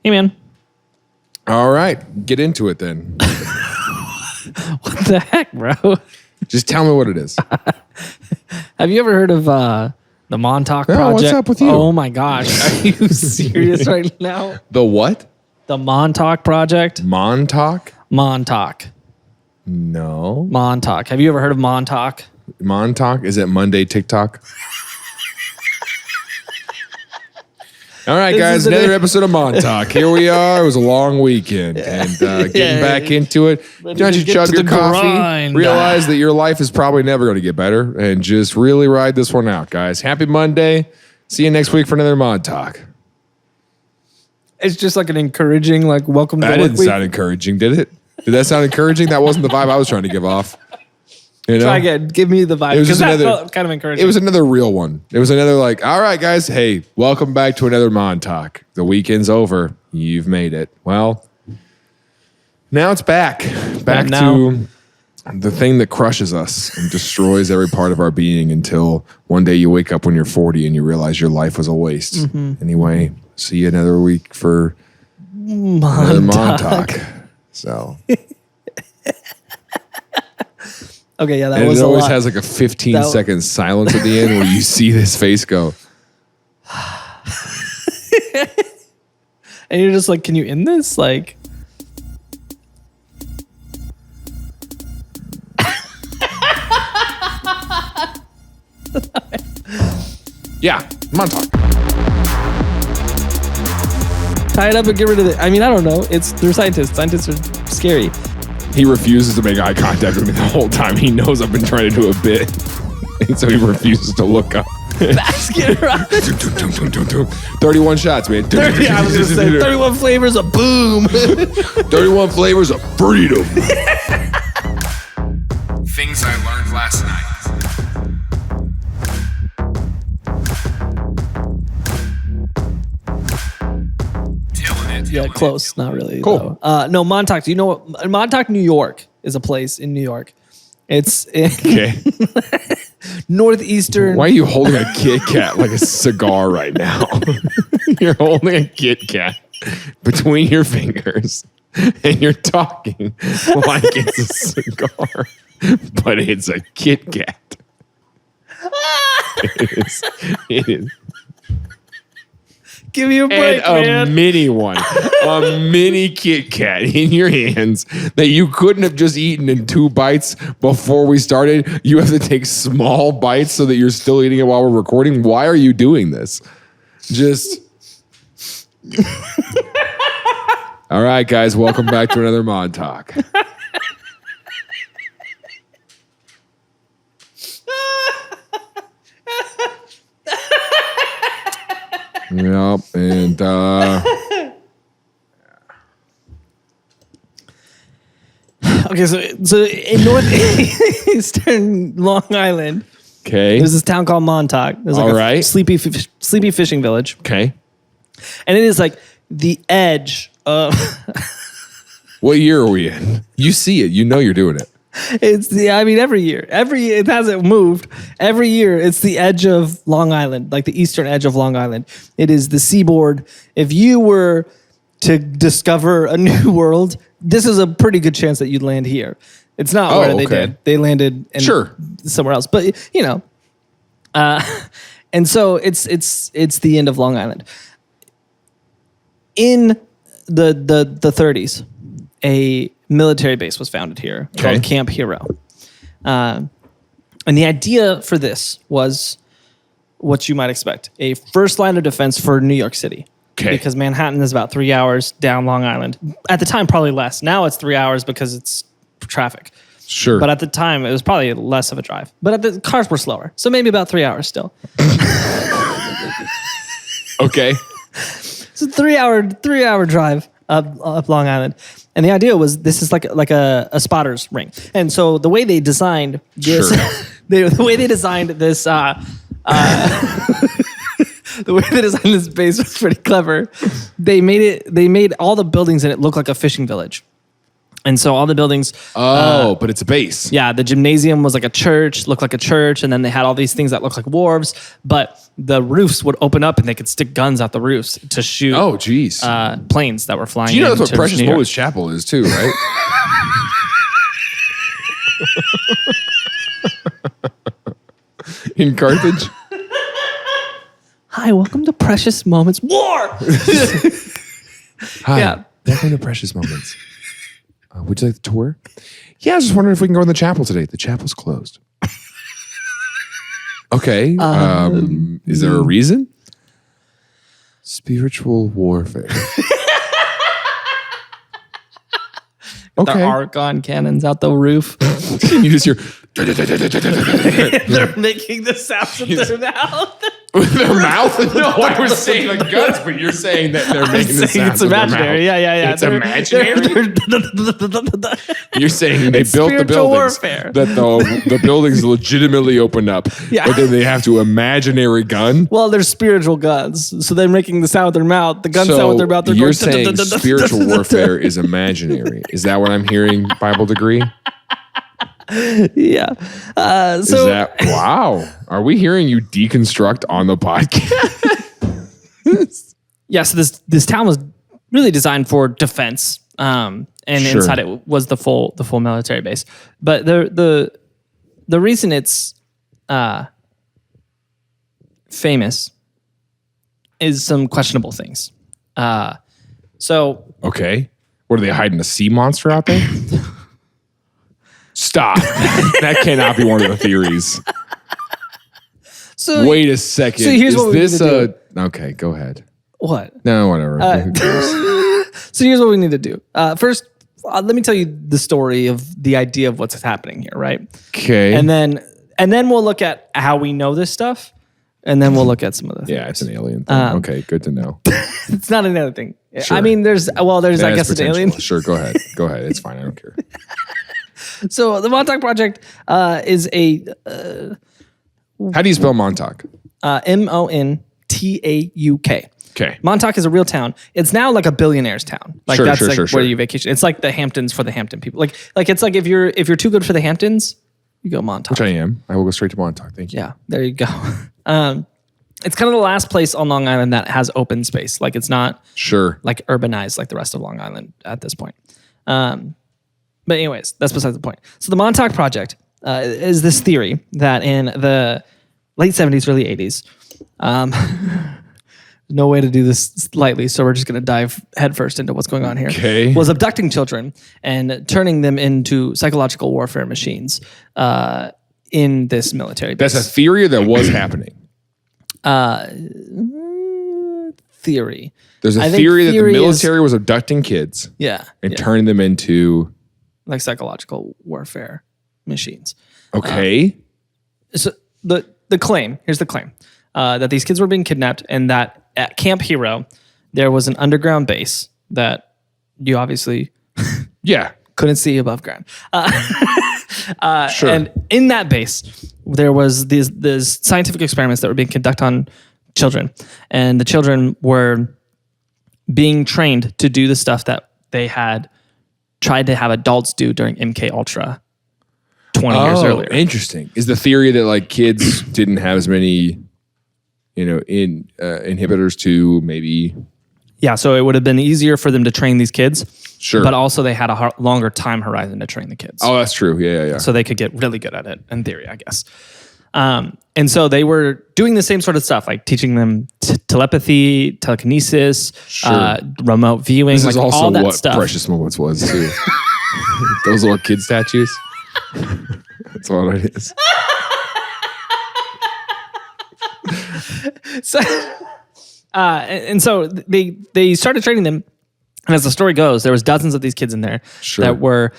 Hey, man. All right. Get into it then. What the heck, bro? Just tell me what it is. Have you ever heard of the Montauk Project? Oh, what's up with you? Oh, my gosh. Are you serious right now? The what? The Montauk Project? Montauk? Montauk. No. Montauk. Have you ever heard of Montauk? Montauk? Is it Monday TikTok? All right, guys, another episode of Montauk. Here we are. It was a long weekend. And getting back into it. Don't you chug your coffee? Realize that your life is probably never going to get better. And just really ride this one out, guys. Happy Monday. See you next week for another Montauk. It's just like an encouraging, like, welcome to That work didn't week. sound encouraging, did it? Did that sound encouraging? That wasn't the vibe I was trying to give off. You know? Try again. Give me the vibe. It was Because just that another- felt kind of encouraging. It was another real one. It was another like, all right, guys, hey, welcome back to another Montauk. The weekend's over. You've made it. Well, now it's back. Back to the thing that crushes us and destroys every part of our being until one day you wake up when you're 40 and you realize your life was a waste. Mm-hmm. Anyway, see you another week for another Montauk. So... Okay, yeah, that and was it a always lot. has like a 15-second silence at the end where you see this face go. And you're just like, can you end this? Like... Yeah, Montauk. Tie it up and get rid of it. I mean, I don't know. They're scientists. Scientists are scary. He refuses to make eye contact with me the whole time. He knows I've been trying to do a bit. And so he refuses to look up. Basket rock. 31 shots, man. 30, I was going to say 31 flavors of boom. 31 flavors of freedom. Things I learned last night. Yeah, close. Not really. Cool. Though. No, Montauk. Do you know what? Montauk, New York is a place in New York. It's in Okay. northeastern. Why are you holding a Kit Kat like a cigar right now? You're holding a Kit Kat between your fingers and you're talking like it's a cigar, but it's a Kit Kat. It is. Give me a break, And man. a mini one, a mini Kit Kat in your hands that you couldn't have just eaten in 2 bites before we started. You have to take small bites so that you're still eating it while we're recording. Why are you doing this? Just. All right, guys, welcome back to another Montauk. Yep, and Okay, so in northeastern Long Island, okay, there's this town called Montauk. There's like All a right. sleepy fishing village, okay. and it is like the edge of. What year are we in? You see it, you know you're doing it. I mean, every year it hasn't moved. Every year, it's the edge of Long Island, like the eastern edge of Long Island. It is the seaboard. If you were to discover a new world, this is a pretty good chance that you'd land here. It's not where they okay. did. They landed somewhere else, but you know. And so it's the end of Long Island. In the 30s, a military base was founded here called Camp Hero. And the idea for this was what you might expect, a first line of defense for New York City. Okay. Because Manhattan is about 3 hours down Long Island. At the time, probably less. Now it's 3 hours because it's traffic. Sure. But at the time, it was probably less of a drive. But the cars were slower. So maybe about 3 hours still. Okay. It's a 3 hour drive up Long Island. And the idea was this is like a spotter's ring. And so the way they designed this, the way they designed this, the way they designed this base was pretty clever. They made all the buildings in it look like a fishing village. And so all the buildings. But it's a base. Yeah, the gymnasium was like a church, looked like a church, and then they had all these things that looked like wharves, but the roofs would open up and they could stick guns out the roofs to shoot planes that were flying. Do you know that's what Precious Moments Chapel is too, right? In Carthage. Hi, welcome to Precious Moments War. Hi, Yeah. welcome to Precious Moments. Would you like the tour? Yeah, I was just wondering if we can go in the chapel today. The chapel's closed. Okay. Is there a reason? Spiritual warfare. The Archon cannons out the roof. You just hear. They're making the sounds with their mouth. With their mouth? No, I was saying the guns, but you're saying that they're making the sounds. It's imaginary. Yeah. It's imaginary? You're saying they built the buildings. Warfare. That the buildings legitimately opened up. Yeah. But then they have to imaginary gun. Well, they're spiritual guns. So they're making the sound with their mouth. The guns sound with their mouth. They're you're saying spiritual warfare is imaginary. Is that what I'm hearing, Bible degree? Yeah. Is that wow? Are we hearing you deconstruct on the podcast? Yeah. So this town was really designed for defense, and inside it was the full military base. But the reason it's famous is some questionable things. Okay, what are they hiding? A sea monster out there? Stop. That cannot be one of the theories. So wait a second. So here's what we need to do. Okay, go ahead. What? No, whatever. So here's what we need to do. First, let me tell you the story of the idea of what's happening here, right? Okay. And then we'll look at how we know this stuff, and then we'll look at some of the things. Yeah, it's an alien thing. Okay, good to know. It's not another thing. Sure. I mean, there's I guess an alien. Sure, go ahead. Go ahead. It's fine. I don't care. So the Montauk Project is a how do you spell Montauk? Montauk. Okay. Montauk is a real town. It's now like a billionaire's town. Like Sure, that's sure, like sure, where sure. you vacation. It's like the Hamptons for the Hampton people. Like it's like if you're too good for the Hamptons, you go Montauk. Which I am. I will go straight to Montauk. Thank you. Yeah, there you go. It's kind of the last place on Long Island that has open space. Like it's not Sure. like urbanized like the rest of Long Island at this point. But anyways, that's besides the point. So the Montauk Project is this theory that in the late 70s, early 80s, no way to do this lightly, so we're just going to dive headfirst into what's going on here. Okay. Was abducting children and turning them into psychological warfare machines in this military base. That's a theory that was happening. Theory. There's I a think theory that the theory military was abducting kids and turning them into like psychological warfare machines. Okay. So here's the claim that these kids were being kidnapped and that at Camp Hero there was an underground base that you obviously couldn't see above ground. Sure. And in that base there was these scientific experiments that were being conducted on children, and the children were being trained to do the stuff that they had tried to have adults do during MK Ultra 20 years earlier. Interesting. Is the theory that like kids didn't have as many, inhibitors to maybe? Yeah, so it would have been easier for them to train these kids. Sure. But also they had a longer time horizon to train the kids. Oh, that's true. Yeah. So they could get really good at it in theory, I guess. And so they were doing the same sort of stuff, like teaching them telepathy, telekinesis, remote viewing, This like is also all that what stuff. Precious Moments was too. Those little kid statues. That's what it is. So, and so they started training them. And as the story goes, there was dozens of these kids in there that were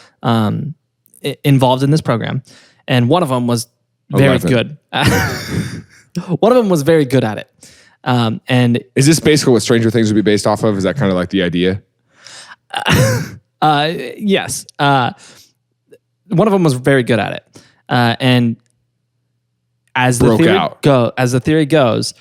involved in this program. And one of them was very good. One of them was very good at it. And is this basically what Stranger Things would be based off of? Is that kind of like the idea? Yes. One of them was very good at it. And as the theory goes,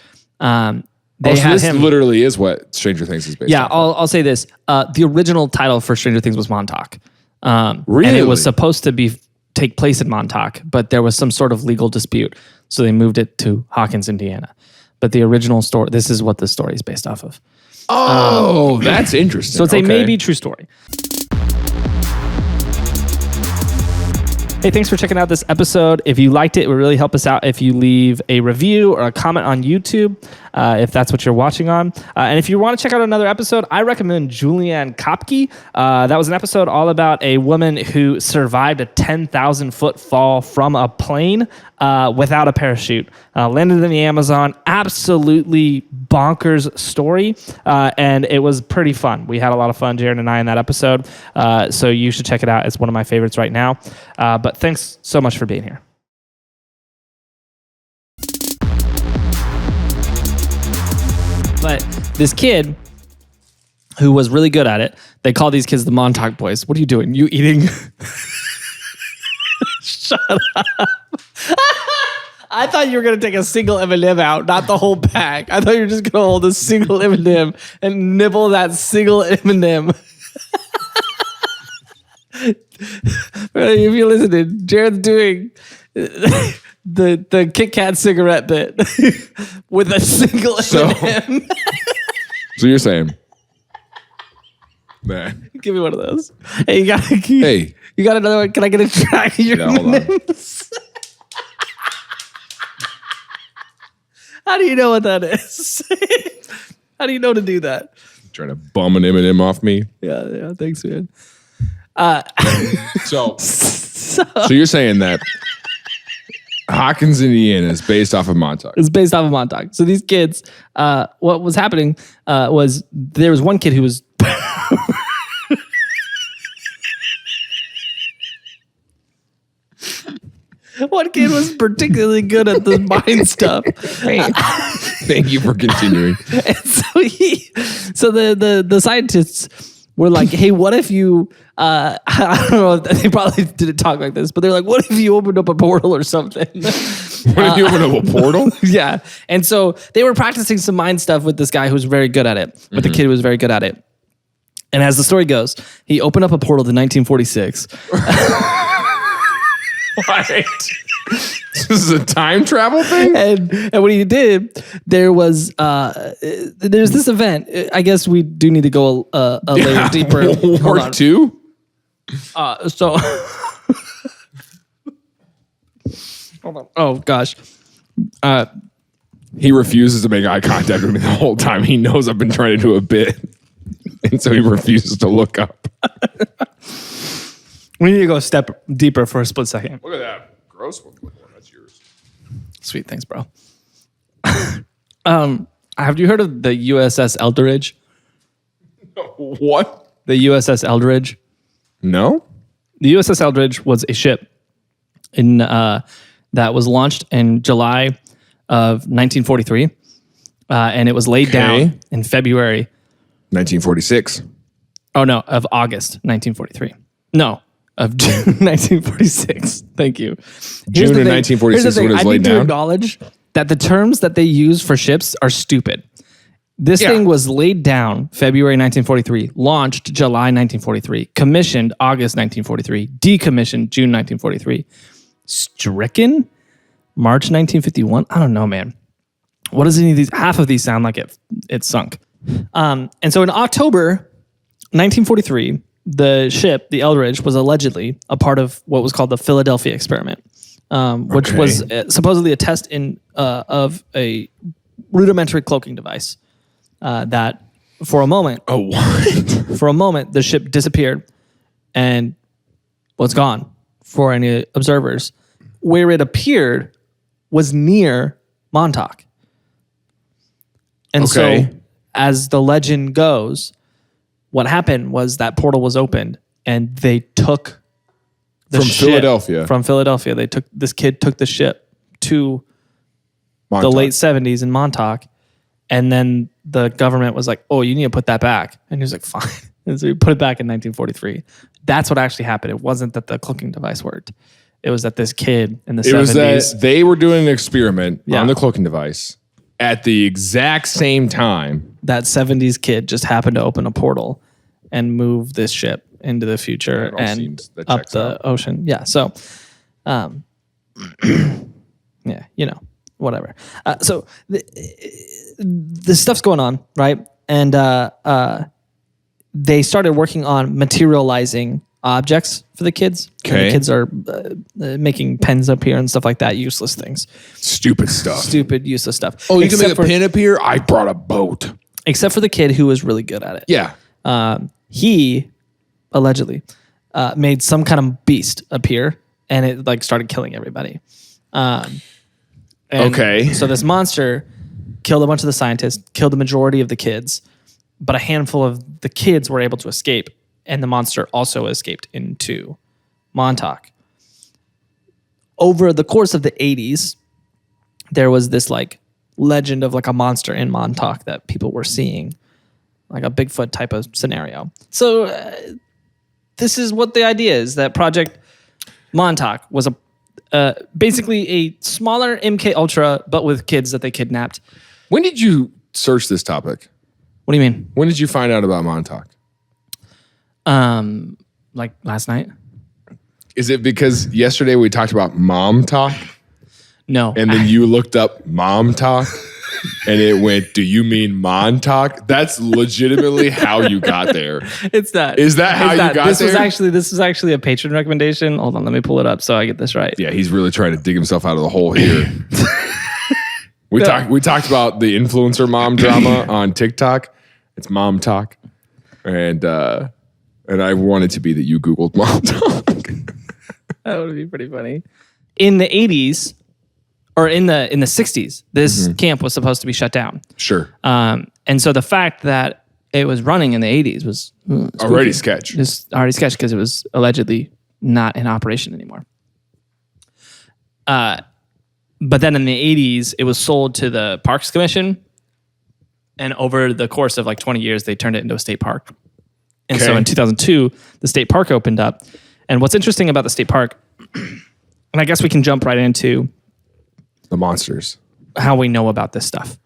they had this him. Literally is what Stranger Things is based off of. I'll say this. The original title for Stranger Things was Montauk. Really? And it was supposed to take place in Montauk, but there was some sort of legal dispute. So they moved it to Hawkins, Indiana. But the original story, this is what the story is based off of. Oh, that's interesting. So it's a maybe true story. Hey, thanks for checking out this episode. If you liked it, it would really help us out if you leave a review or a comment on YouTube, if that's what you're watching on. And if you want to check out another episode, I recommend Julianne Kopke. That was an episode all about a woman who survived a 10,000-foot fall from a plane without a parachute. Landed in the Amazon. Absolutely bonkers story. And it was pretty fun. We had a lot of fun, Jared and I, in that episode. So you should check it out. It's one of my favorites right now. But thanks so much for being here. But this kid who was really good at it, they call these kids the Montauk Boys. What are you doing? You eating? Shut up. I thought you were going to take a single M&M out, not the whole pack. I thought you were just going to hold a single M&M and nibble that single M&M. If you're listening, Jared's doing the Kit Kat cigarette bit with a single M&M. So you're saying, man? Give me one of those. Hey, you got another one? Can I get a track of your M&Ms? How do you know what that is? How do you know to do that? Trying to bum an M&M off me. Yeah. Thanks, man. So you're saying that Hawkins, Indiana is based off of Montauk. It's based off of Montauk. So these kids, what was happening was there was one kid who was one kid was particularly good at the mind stuff. Thank you for continuing. And so the scientists were like, hey, what if you, I don't know, they probably didn't talk like this, but they're like, what if you opened up a portal or something? What if you opened up a portal? Yeah. And so they were practicing some mind stuff with this guy who was very good at it, but the kid was very good at it. And as the story goes, he opened up a portal to 1946. What? This is a time travel thing? And when he did, there's this event. I guess we do need to go a layer deeper. War 2? So hold on. Oh gosh. He refuses to make eye contact with me the whole time. He knows I've been trying to do a bit. And so he refuses to look up. We need to go a step deeper for a split second. Look at that. Gross one. That's yours. Sweet. Thanks, bro. Have you heard of the USS Eldridge? What? The USS Eldridge? No? The USS Eldridge was a ship that was launched in July of 1943. And it was laid down in February. 1946. Oh, no, of August 1943. No. Of June 1946. Thank you. June of 1946 when it was laid down? I need to acknowledge that the terms that they use for ships are stupid. This thing was laid down February 1943, launched July 1943, commissioned August 1943, decommissioned June 1943, stricken March 1951. I don't know, man. What does any of these? Half of these sound like it sunk. And so in October 1943, the ship, the Eldridge, was allegedly a part of what was called the Philadelphia experiment, which was supposedly a test of a rudimentary cloaking device that for a moment... Oh, what? For a moment, the ship disappeared and was gone for any observers. Where it appeared was near Montauk. And so, as the legend goes... What happened was that portal was opened and they took the ship Philadelphia. From Philadelphia. This kid took the ship to Montauk. the late 70s in Montauk. And then the government was like, oh, you need to put that back. And he was like, fine. And so he put it back in 1943. That's what actually happened. It wasn't that the cloaking device worked. It was that this kid in the 70s. It was that they were doing an experiment on the cloaking device at the exact same time. That 70s kid just happened to open a portal and move this ship. into the future and up the ocean. Yeah. So, yeah, whatever. So the stuff's going on, right? And they started working on materializing objects for the kids. Okay. And the kids are making pens appear and stuff like that. Useless things. Stupid stuff. Stupid, useless stuff. Oh, you can make a pen appear? I brought a boat. Except for the kid who was really good at it. Yeah. He allegedly made some kind of beast appear, and it like started killing everybody. Okay. So this monster killed a bunch of the scientists, killed the majority of the kids, but a handful of the kids were able to escape, and the monster also escaped into Montauk. Over the course of the 80s, there was this like legend of like a monster in Montauk that people were seeing, like a Bigfoot type of scenario. So this is what the idea is, that Project Montauk was basically a smaller MK Ultra, but with kids that they kidnapped. When did you search this topic? What do you mean? When did you find out about Montauk? Like last night. Is it because yesterday we talked about mom talk? No. And then you looked up mom talk and it went, do you mean Montauk? That's legitimately how you got there. It's that. Is that how you got this there? This was actually a patron recommendation. Hold on, let me pull it up so I get this right. Yeah, he's really trying to dig himself out of the hole here. We talked about the influencer mom drama on TikTok. It's mom talk. And I wanted to be that you Googled mom talk. That would be pretty funny. In the 80s, or in the 60s, this camp was supposed to be shut down. Sure. And so the fact that it was running in the 80s was already sketch. It's already sketch because it was allegedly not in operation anymore. But then in the 80s, it was sold to the Parks Commission. And over the course of like 20 years, they turned it into a state park. And so in 2002, the state park opened up. And what's interesting about the state park, and I guess we can jump right into the monsters, how we know about this stuff.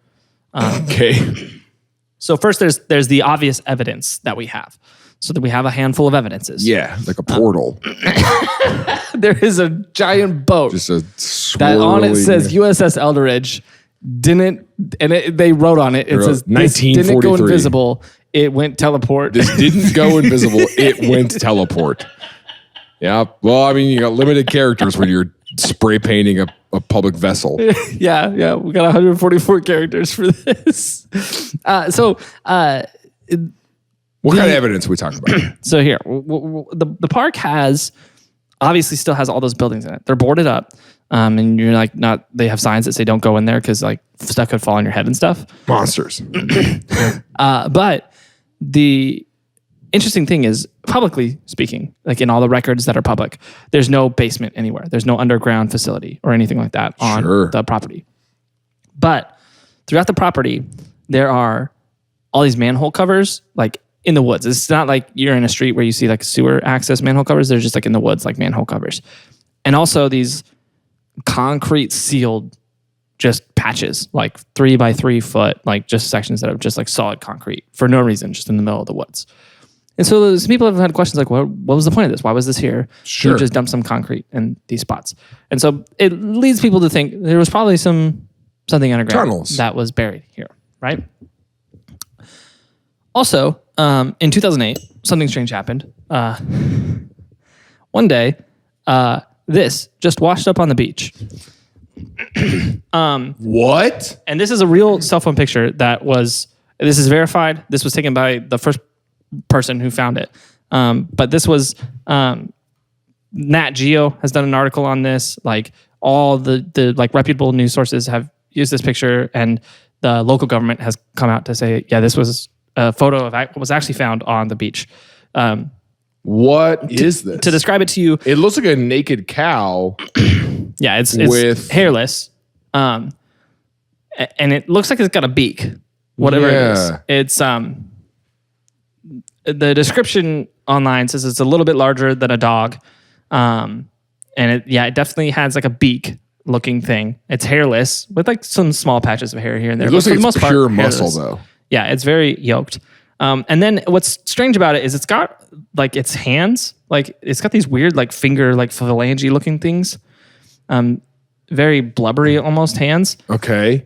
Okay. So first, there's the obvious evidence that we have. So that we have a handful of evidences. Yeah, like a portal. There is a giant boat. Just a swirly, that on it says USS Eldridge. They wrote on it. It says this didn't go invisible. It went teleport. This didn't go invisible. It went teleport. Yeah. Well, I mean, you got limited characters when you're spray painting a public vessel. Yeah. We got 144 characters for this. What kind of evidence are we talking about? So here, the park obviously still has all those buildings in it. They're boarded up. And you're like, they have signs that say don't go in there because like stuff could fall on your head and stuff. Monsters. But the interesting thing is, publicly speaking, like in all the records that are public, there's no basement anywhere. There's no underground facility or anything like that on the property. But throughout the property, there are all these manhole covers, like in the woods. It's not like you're in a street where you see like sewer access manhole covers. They're just like in the woods, like manhole covers. And also these concrete sealed just patches, like 3 by 3 foot, like just sections that are just like solid concrete for no reason, just in the middle of the woods. And so some people have had questions like, what was the point of this? Why was this here? Sure. You just dump some concrete in these spots. And so it leads people to think there was probably something underground tunnels that was buried here, right? Also, in 2008, something strange happened. One day, this just washed up on the beach. What? And this is a real cell phone picture this is verified. This was taken by the first person who found it. But this was, Nat Geo has done an article on this. Like all the like reputable news sources have used this picture, and the local government has come out to say, yeah, this was a photo of what was actually found on the beach. What is this? To describe it to you, it looks like a naked cow. Yeah, it's hairless, and it looks like it's got a beak. Whatever it is, it's the description online says it's a little bit larger than a dog, and it definitely has like a beak looking thing. It's hairless with like some small patches of hair here and there. It looks like it's pure muscle though. Yeah, it's very yoked. And then what's strange about it is it's got like its hands. Like it's got these weird like finger like phalange looking things. Very blubbery almost hands. Okay.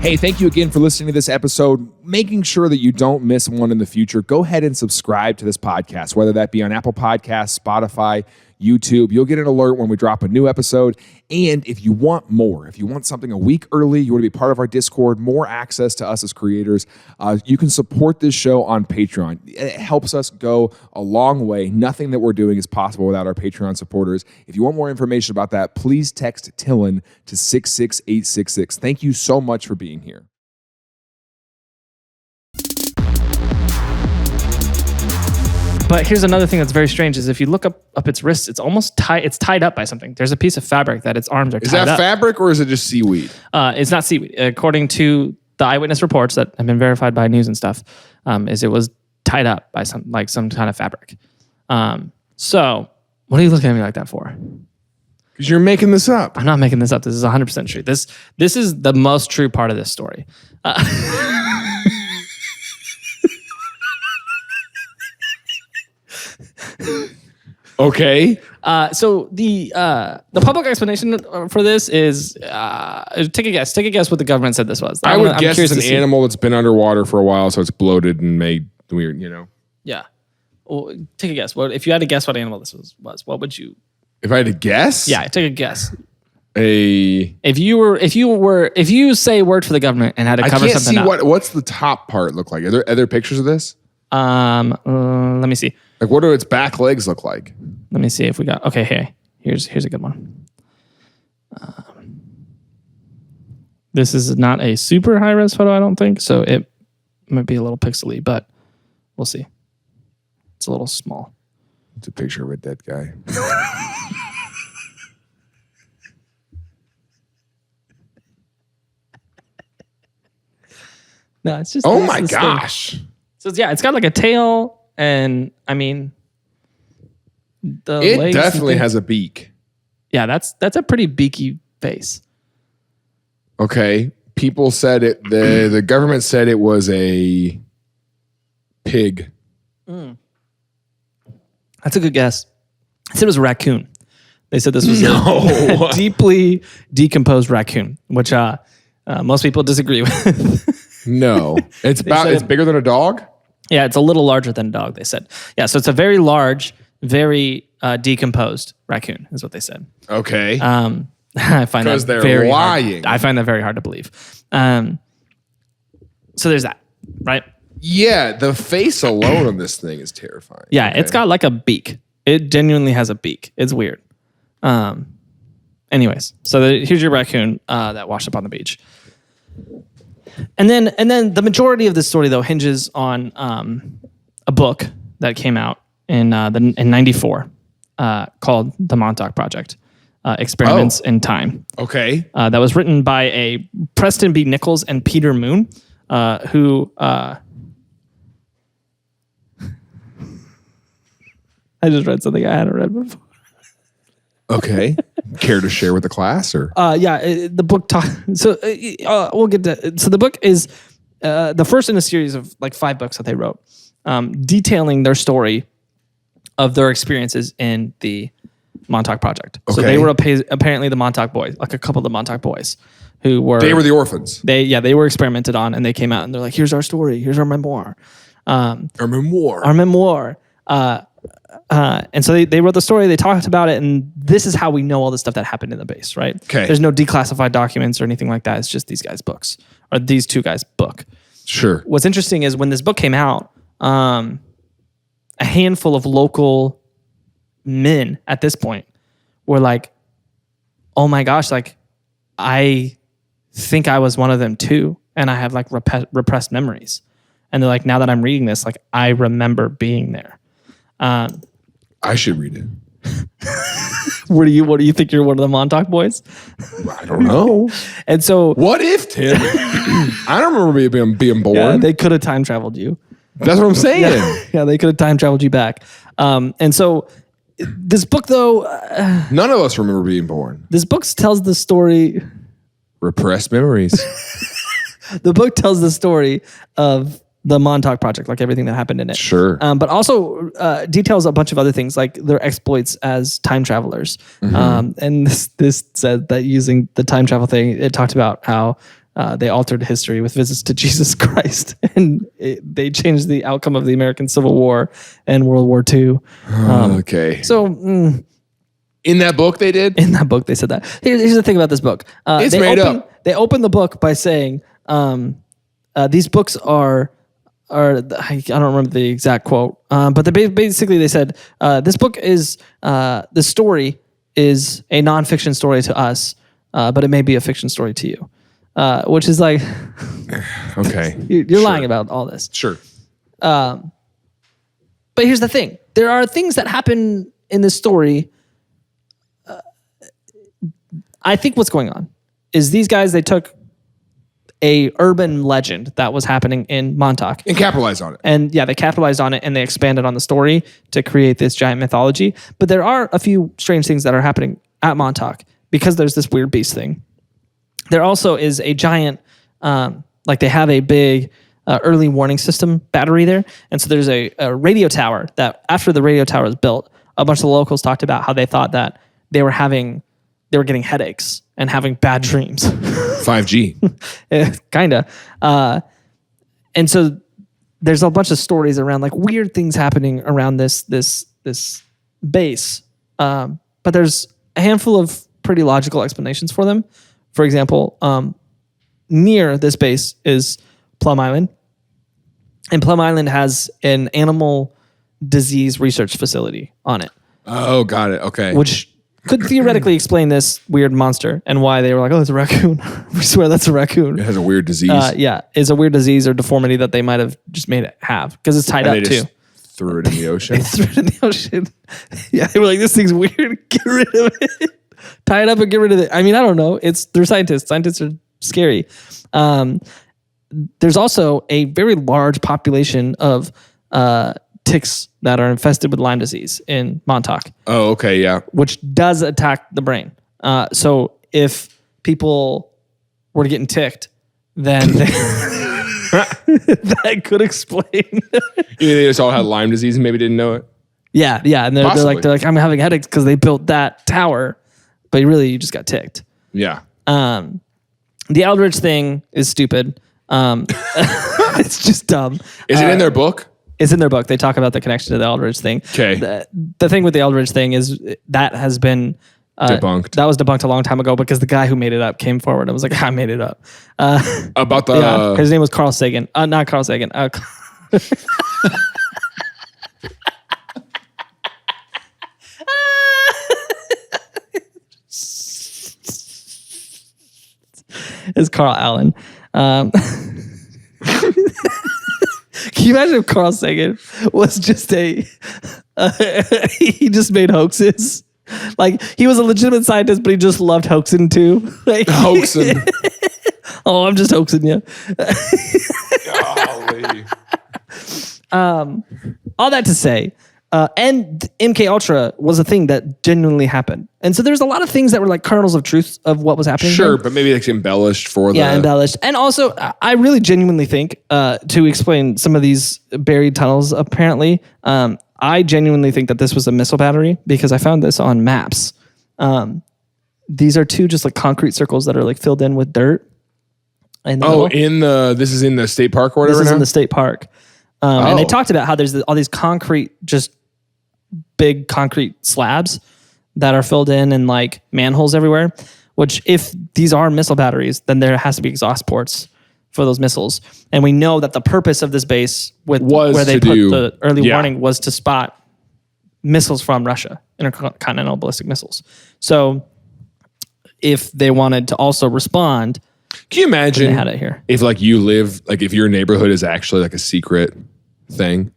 Hey, thank you again for listening to this episode. Making sure that you don't miss one in the future, go ahead and subscribe to this podcast, whether that be on Apple Podcasts, Spotify, YouTube. You'll get an alert when we drop a new episode. And if you want more, if you want something a week early, you want to be part of our Discord, more access to us as creators, you can support this show on Patreon. It helps us go a long way. Nothing that we're doing is possible without our Patreon supporters. If you want more information about that, please text TILLN to 66866. Thank you so much for being here. But here's another thing that's very strange is if you look up its wrists, it's almost it's tied up by something. There's a piece of fabric that its arms are tied up. Is that fabric or is it just seaweed? It's not seaweed. According to the eyewitness reports that have been verified by news and stuff, is it was tied up by some kind of fabric. So what are you looking at me like that for? Because you're making this up. I'm not making this up. This is 100% true. This is the most true part of this story. Okay. So the public explanation for this is take a guess. Take a guess what the government said this was. I would guess it's an animal that's been underwater for a while, so it's bloated and made weird. Yeah. Well, take a guess. What if you had to guess what animal this was? What would you? If I had to guess, Yeah, take a guess. If you say a word for the government and had to cover something up. What's the top part look like? Are there pictures of this? Let me see. Like, what do its back legs look like? Let me see if we got. Okay, hey, here's a good one. This is not a super high res photo, I don't think, so it might be a little pixely, but we'll see. It's a little small. It's a picture of a dead guy. No, it's just. Oh my gosh! So yeah, it's got like a tail, and I mean, it legs definitely has a beak. Yeah, that's a pretty beaky face. Okay, people said it. The government said it was a pig. That's a good guess. I said it was a raccoon. They said this was a deeply decomposed raccoon, which most people disagree with. No, it's bigger than a dog. Yeah, it's a little larger than a dog. They said. Yeah, so it's a very large, very decomposed raccoon, is what they said. Okay. I find that they're lying. I find that very hard to believe. So there's that, right? Yeah, the face alone on this thing is terrifying. Yeah, okay. It's got like a beak. It genuinely has a beak. It's weird. Anyways, so here's your raccoon that washed up on the beach. And then the majority of this story though hinges on a book that came out in 94 called The Montauk Project. Experiments in Time. Okay. That was written by a Preston B. Nichols and Peter Moon, who I just read something I hadn't read before. Okay. Care to share with the class or? The book we'll get to. So the book is the first in a series of like 5 books that they wrote, detailing their story of their experiences in the Montauk Project. Okay. So they were apparently the Montauk boys, like a couple of the Montauk boys who were... They were the orphans. They were experimented on and they came out and they're like, here's our story. Here's our memoir. Our memoir. And so they wrote the story, they talked about it, and this is how we know all the stuff that happened in the base, right? Okay. There's no declassified documents or anything like that. It's just these guys' books, or these 2 guys' book. Sure. What's interesting is when this book came out, a handful of local men at this point were like, oh my gosh, like, I think I was one of them too. And I have like repressed memories. And they're like, now that I'm reading this, like, I remember being there. I should read it. What do you think you're one of the Montauk boys? I don't know. And so, what if, Tim? I don't remember being born. Yeah, they could have time traveled you. That's what I'm saying. Yeah, they could have time traveled you back. And so, this book though, none of us remember being born. This book tells the story. Repressed memories. The book tells the story of the Montauk Project, like everything that happened in it. Sure. But also details a bunch of other things, like their exploits as time travelers. And this said that using the time travel thing, it talked about how they altered history with visits to Jesus Christ, and they changed the outcome of the American Civil War and World War II. Okay. So In that book they did? in that book, they said that. Here's the thing about this book. It's made up. They open the book by saying, these books are I don't remember the exact quote, but basically they said, this book is, the story is a nonfiction story to us, but it may be a fiction story to you. Which is like, okay, you're lying about all this. Sure. But here's the thing. There are things that happen in this story. I think what's going on is these guys, they took a urban legend that was happening in Montauk And capitalize on it. and yeah, they capitalized on it and they expanded on the story to create this giant mythology. But there are a few strange things that are happening at Montauk because there's this weird beast thing. There also is a giant, like they have a big early warning system battery there. And so there's a radio tower that after the radio tower was built, a bunch of the locals talked about how they thought that they were getting headaches and having bad dreams. 5G. Kinda. And so there's a bunch of stories around like weird things happening around this base. But there's a handful of pretty logical explanations for them. For example, near this base is Plum Island. And Plum Island has an animal disease research facility on it. Oh, got it. Okay. Which could theoretically explain this weird monster and why they were like, oh, it's a raccoon. We swear that's a raccoon. It has a weird disease. Yeah, it's a weird disease or deformity that they might have just made it have because it's tied And up they too. just threw it in the ocean. They threw it in the ocean. Yeah, they were like, this thing's weird. Get rid of it. Tie it up and get rid of it. I mean, I don't know. They're scientists. Scientists are scary. There's also a very large population of ticks that are infested with Lyme disease in Montauk. Oh, okay, yeah. Which does attack the brain. So if people were getting ticked, then that could explain. You mean they just all had Lyme disease and maybe didn't know it? Yeah, and they're like, I'm having headaches because they built that tower, but you just got ticked. Yeah. The Eldritch thing is stupid. It's just dumb. Is it in their book? It's in their book. They talk about the connection to the Eldritch thing. Okay. The thing with the Eldritch thing is that has been debunked. That was debunked a long time ago because the guy who made it up came forward and was like, I made it up. About the... his name was Carl Sagan. Not Carl Sagan. It's Carl Allen. Can you imagine if Carl Sagan was just he just made hoaxes? Like he was a legitimate scientist, but he just loved hoaxing too. Like, Hoaxing. Oh, I'm just hoaxing you. Golly. All that to say, and MK Ultra was a thing that genuinely happened. And so there's a lot of things that were like kernels of truth of what was happening. Sure, but maybe it's embellished for Yeah, embellished. And also, I really genuinely think, to explain some of these buried tunnels, apparently, I genuinely think that this was a missile battery because I found this on maps. These are two just like concrete circles that are like filled in with dirt. This is in the state park or whatever. This is in the state park. And they talked about how there's all these concrete, just big concrete slabs that are filled in and like manholes everywhere, which if these are missile batteries, then there has to be exhaust ports for those missiles. And we know that the purpose of this base where they put the early warning was to spot missiles from Russia, intercontinental ballistic missiles. So if they wanted to also respond, can you imagine they had it here. If like you live, like if your neighborhood is actually like a secret thing,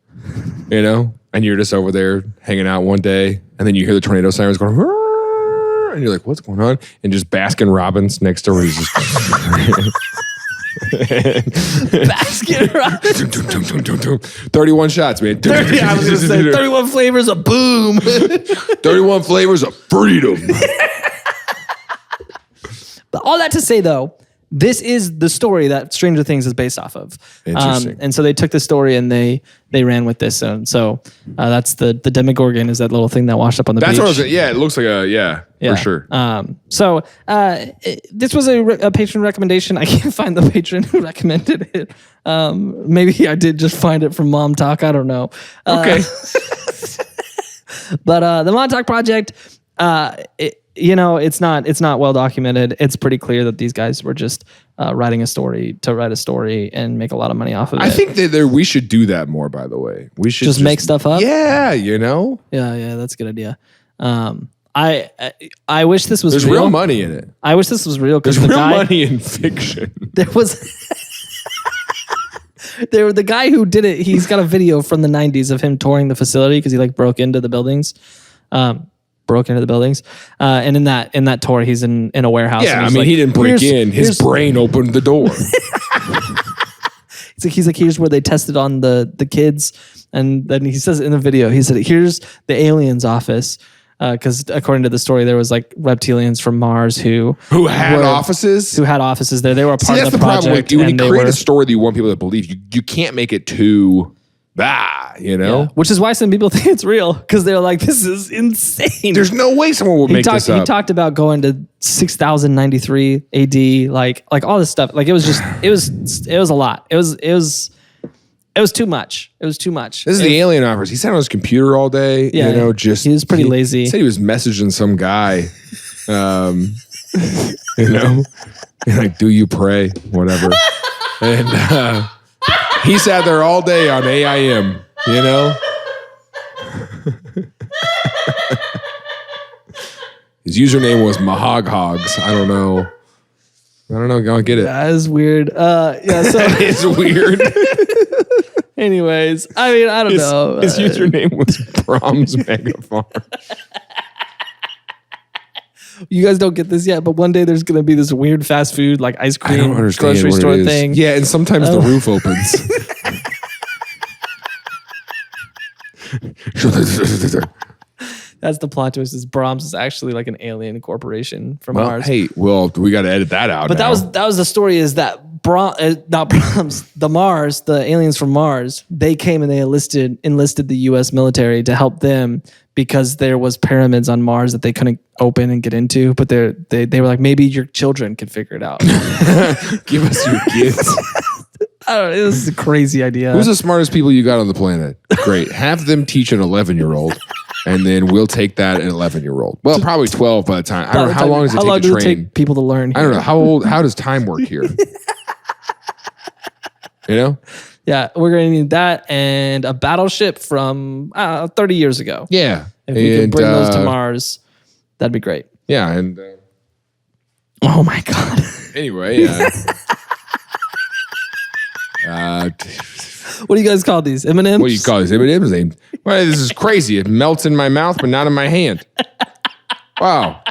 you know, and you're just over there hanging out one day and then you hear the tornado sirens going, and you're like, what's going on? And just Baskin Robbins next door is just Baskin Robbins. 31 shots, man. I was going to say 31 flavors of boom. 31 flavors of freedom. But all that to say though, this is the story that Stranger Things is based off of. Interesting. And so they took the story and they ran with this. And so that's the Demogorgon is that little thing that washed up on the beach. That's what I was. Yeah, it looks like for sure. So this was a patron recommendation. I can't find the patron who recommended it. Maybe I did just find it from Mom Talk. I don't know. Okay. But the Montauk Project, it's not well documented. It's pretty clear that these guys were just writing a story to write a story and make a lot of money off of it. I think that we should do that more. By the way, we should just make stuff up. Yeah, Yeah, that's a good idea. I wish this was There's real money in it. I wish this was real because There's real money in fiction. There was the guy who did it. He's got a video from the 90s of him touring the facility because he broke into the buildings. And in that tour, he's in a warehouse. Yeah, he didn't break in. His brain opened the door. He's like, here's where they tested on the kids. And then he says in the video, he said, here's the aliens' office. Because according to the story, there was reptilians from Mars who had offices there. They were a part of the project. That's the problem. When you create a story that you want people to believe, you can't make it too Yeah. Which is why some people think it's real because they're like, this is insane. There's no way someone would make this up. He talked about going to 6093 AD, like all this stuff. It was a lot. It was too much. It was too much. This is the alien office. He sat on his computer all day. Yeah, he was pretty lazy. He said he was messaging some guy. Do you pray? Whatever. And he sat there all day on AIM. His username was Mahoghogs. I don't know. Go get it. That is weird. So that is weird. Anyways, I don't know. His username was Brahms Megafarm. You guys don't get this yet, but one day there's going to be this weird fast food, ice cream, I don't understand grocery what store it is. thing. Yeah, and sometimes the roof opens. That's the plot twist. Is Brahms is actually an alien corporation from Mars. Hey, we got to edit that out. But now. that was the story. Is that not Brahms, the aliens from Mars? They came and they enlisted the U.S. military to help them because there was pyramids on Mars that they couldn't open and get into. But they were like, maybe your children could figure it out. Give us your kids. I don't know. This is a crazy idea. Who's the smartest people you got on the planet? Great. Have them teach an 11-year-old. And then we'll take that an 11-year-old. Well, probably 12 by the time. I don't know how long does it take to train people to learn. I don't know how does time work here? Yeah, we're gonna need that and a battleship from 30 years ago. Yeah, if we could bring those to Mars, that'd be great. Yeah, and oh my god. Anyway, what do you guys call these? M&Ms? What do you call these? M&Ms? Well, this is crazy. It melts in my mouth, but not in my hand. Wow.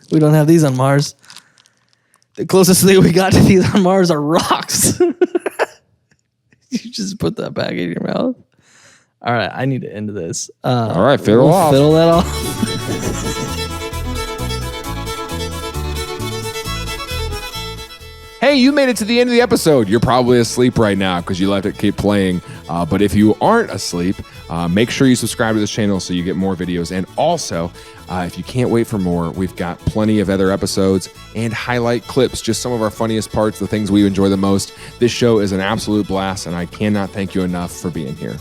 We don't have these on Mars. The closest thing we got to these on Mars are rocks. You just put that back in your mouth. All right, I need to end this. All right, fiddle off. Fiddle that off. Hey, you made it to the end of the episode. You're probably asleep right now because you let it keep playing. But if you aren't asleep, make sure you subscribe to this channel so you get more videos. And also, if you can't wait for more, we've got plenty of other episodes and highlight clips, just some of our funniest parts, the things we enjoy the most. This show is an absolute blast, and I cannot thank you enough for being here.